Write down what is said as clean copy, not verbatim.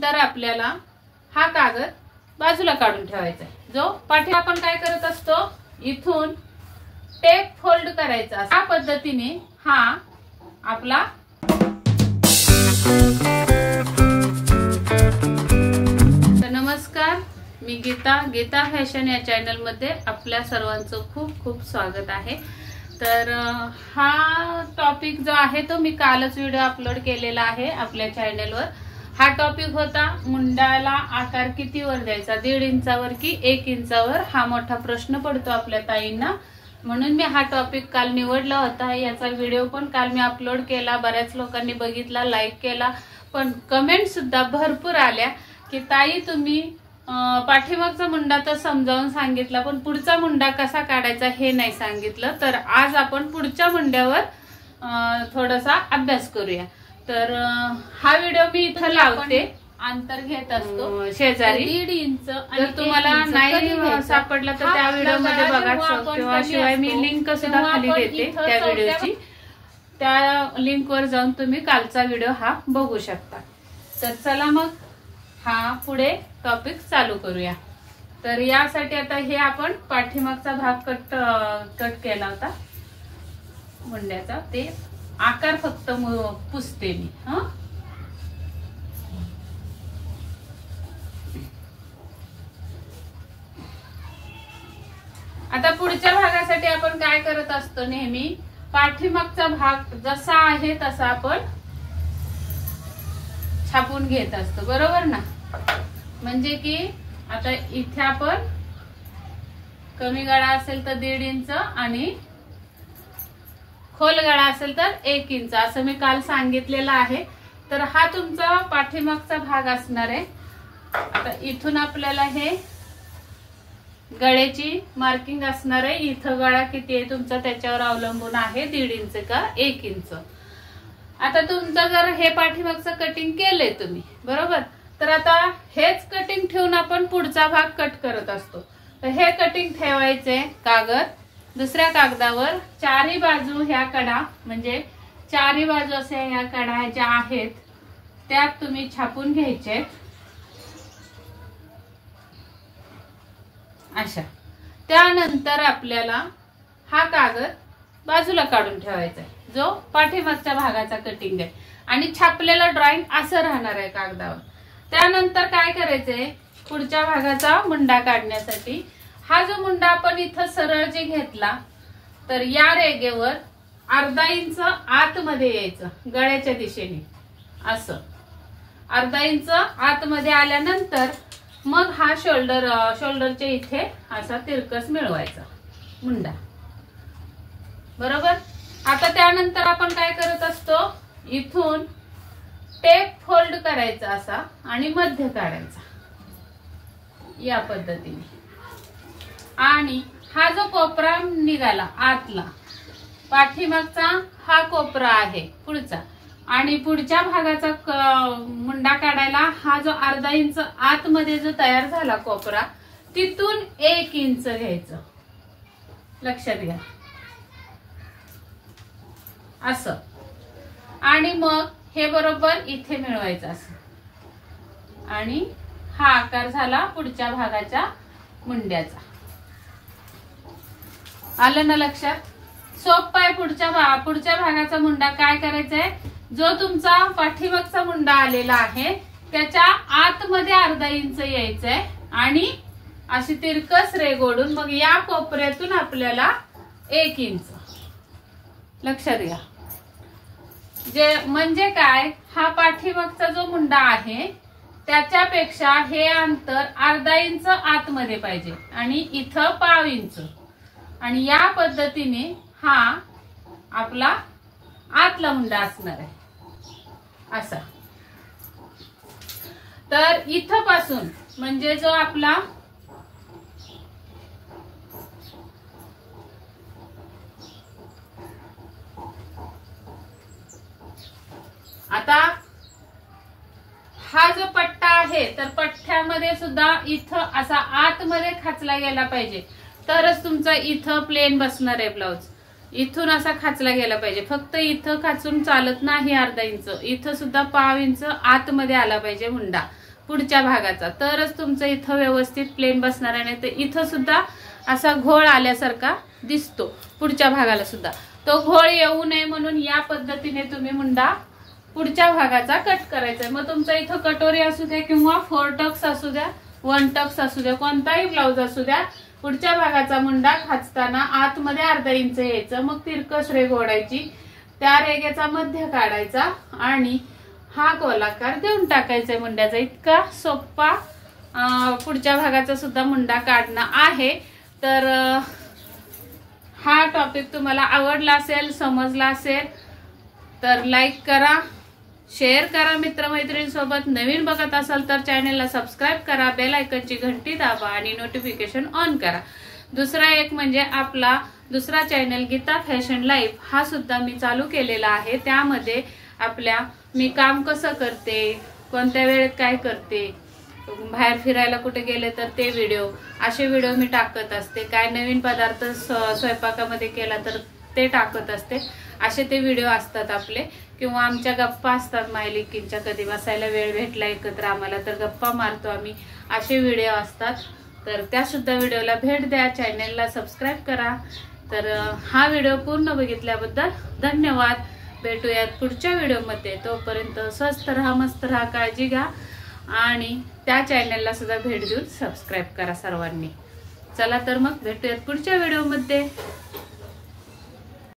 त्यानंतर आपल्याला हा कागद बाजूला काढून ठेवायचा आहे। जो पाठी आपण काय करत असतो, इथून टेप फोल्ड करायचा। या पद्धतीने हा आपला नमस्कार, मी गीता फॅशन या चॅनल मध्ये आपल्या सर्वांचं खूप खूप स्वागत आहे। तर हा टॉपिक जो आहे तो मी कालच व्हिडिओ अपलोड केलेला आहे आपल्या चॅनलवर। हा टॉपिक होता मुंडाला आकार किती वर द्यायचा, 1.5 इंचावर की 1 इंचावर, हा मोठा प्रश्न पडतो आपल्या ताईंना, म्हणून मी हा टॉपिक काल निवडला होता। याचा व्हिडिओ पण काल मी अपलोड केला, बऱ्याच लोकांनी बघितला, लाईक केला, पण कमेंट सुद्धा भरपूर आल्या की ताई तुम्ही पाठीमागचा मुंडा तर समजावून सांगितला पण पुढचा मुंडा कसा काढायचा हे नाही सांगितलं। तर आज आपण पुढच्या मुंड्यावर थोडासा अभ्यास करूया। तर हा व्हिडिओ मी इथं लावते, अंतर घेत असतो शेजारी 1.5 इंच। जर तुम्हाला नाही सापडला तर त्या व्हिडिओ मध्ये बघा, किंवा शिवाय मी लिंक सुद्धा खाली देते त्या व्हिडिओची, त्या लिंक वर जाऊन तुम्ही कालचा व्हिडिओ हा बघू शकता। तर चला मग हा पुढे टॉपिक चालू करूया। तर यासाठी आता हे आपण पाठीमागचा भाग कट केला होता मुंड्याचा, ते आकार फक्त पुसते मी। आता पुढच्या भागासाठी आपण काय करत असतो, नेहमी पाठीमागचा भाग जसा आहे तसा आपण छापून घेत असतो, बरोबर ना। म्हणजे की आता इथे आपण कमी गळा असेल तर 1.5 इंच आणि खोल गळा असेल तर 1 इंच असं मी काल सांगितलेलं आहे। तर हा तुमचा पाठीमागचा भाग असणार आहे। आता इथून आपल्याला हे गळ्याची मार्किंग असणार आहे। इथं गळा किती आहे तुमचा त्याच्यावर अवलंबून आहे, 1.5 इंच का 1 इंच। आता तुमचं जर हे पाठीमागचं कटिंग केलंय तुम्ही, बरोबर, तर आता हेच कटिंग ठेवून आपण पुढचा भाग कट करत असतो। तर हे कटिंग ठेवायचे कागद दुसऱ्या कागदावर, चारही बाजू ह्या कडा, म्हणजे चारही बाजू असे ह्या कडा ज्या आहेत त्यात तुम्ही छापून घ्यायचे अशा। त्यानंतर आपल्याला हा कागद बाजूला काढून ठेवायचा आहे, जो पाठीमागच्या भागाचा कटिंग आहे, आणि छापलेला ड्रॉइंग असं राहणार आहे कागदावर। त्यानंतर काय करायचंय, पुढच्या भागाचा मुंडा काढण्यासाठी हा जो मुंडा आपण इथं सरळ जे घेतला, तर या रेगेवर 1/2 इंच आतमध्ये यायचं, गळ्याच्या दिशेने असं 1/2 इंच आतमध्ये आल्यानंतर मग हा शोल्डरच्या इथे असा तिरकस मिळवायचा मुंडा, बरोबर। आता त्यानंतर आपण काय करत असतो, इथून टेप फोल्ड करायचा असा आणि मध्य काढायचा या पद्धतीने। आणि हा जो कोपरा निघाला आतला, पाठीमागचा हा कोपरा आहे पुढचा, आणि पुढच्या भागाचा मुंडा काढायला हा जो 1/2 इंच आतमध्ये जो तयार झाला कोपरा, तिथून 1 इंच घ्यायचं, लक्षात घ्या असं। आणि मग हे बरोबर इथे मिळवायचं असं, आणि हा आकार झाला पुढच्या भागाच्या मुंड्याचा। आलं ना लक्षात? सोपं आहे। पुढच्या भागाचा मुंडा काय करायचा आहे, जो तुमचा पाठीमागचा मुंडा आलेला आहे त्याच्या आतमध्ये 1/2 इंच यायचंय आणि अशी तिरकस रेघ ओढून मग या कोपऱ्यातून आपल्याला 1 इंच, लक्षात घ्या। जे म्हणजे काय, हा पाठीमागचा जो मुंडा आहे त्याच्यापेक्षा हे अंतर 1/2 इंच आतमध्ये पाहिजे, आणि इथं 1/2 इंच, आणि या पद्धतीने हा आपला आतला मुंडा असणार आहे असा। तर इथं पासून म्हणजे जो आपला आता हा जो पट्टा आहे, तर पट्ट्यामध्ये सुद्धा इथं असा आतमध्ये खाचला गेला पाहिजे, तरच तुमचा इथं प्लेन बसणार आहे ब्लाउज। इथून असा खाचला गेला पाहिजे, फक्त इथं खाचून चालत नाही 1/2 इंच, इथं सुद्धा 1/2 इंच आतमध्ये आला पाहिजे मुंडा, पुढच्या भागाचा, तरच तुमचं इथं व्यवस्थित प्लेन बसणार आहे. नाही तर इथं सुद्धा असा घोळ आल्यासारखा दिसतो पुढच्या भागाला सुद्धा. तो घोळ येऊ नये म्हणून या पद्धतीने तुम्ही मुंडा पुढच्या भागाचा कट करायचा. मग तुमचा इथं कटोरी असू द्या किंवा 4 टक्स असू द्या, 1 टक्स असू द्या, कोणताही ब्लाउज असू द्या, पुढच्या भागाचा मुंडा खाचताना आतमध्ये अर्धा इंच यायचं. मग तिरकस रेघ ओढायची, त्या रेघेचा मध्य काढायचा आणि हा गोलाकार देऊन टाकायचा मुंड्याचा. इतका सोपा पुढच्या भागाचा सुद्धा मुंडा काढणं आहे. तर हा टॉपिक तुम्हाला आवडला असेल, समजला असेल तर लाईक करा, शेअर करा मित्रमैत्रिणींसोबत. नवीन बघत असाल तर चॅनलला सबस्क्राईब करा, बेल आयकॉनची घंटी दाबा आणि नोटिफिकेशन ऑन करा. दुसरा एक म्हणजे आपला दुसरा चॅनल गीता फॅशन लाईफ हा सुद्धा मी चालू केलेला आहे. त्यामध्ये मी काम कसं करते, कोणत्या वेळेत काय करते, बाहेर फिरायला कुठे गेले तर ते व्हिडिओ, असे व्हिडिओ मी टाकत असते. काय नवीन पदार्थ स्वयंपाकामध्ये केला तर ते टाकत असते. असे ते व्हिडिओ असतात आपले. किंवा आमच्या गप्पा असतात मायलिकींच्या, कधी बसायला वेळ भेटला एकत्र आम्हाला तर गप्पा मारतो आम्ही, असे व्हिडिओ असतात. तर त्या सुद्धा व्हिडिओला भेट द्या, चॅनलला सबस्क्राईब करा. तर हा व्हिडिओ पूर्ण बघितल्याबद्दल धन्यवाद. भेटूयात पुढच्या व्हिडिओमध्ये. तोपर्यंत स्वस्त राहा, मस्त राहा, काळजी घ्या आणि त्या चॅनलला सुद्धा भेट देऊन सबस्क्राईब करा सर्वांनी. चला तर मग भेटूयात पुढच्या व्हिडिओमध्ये.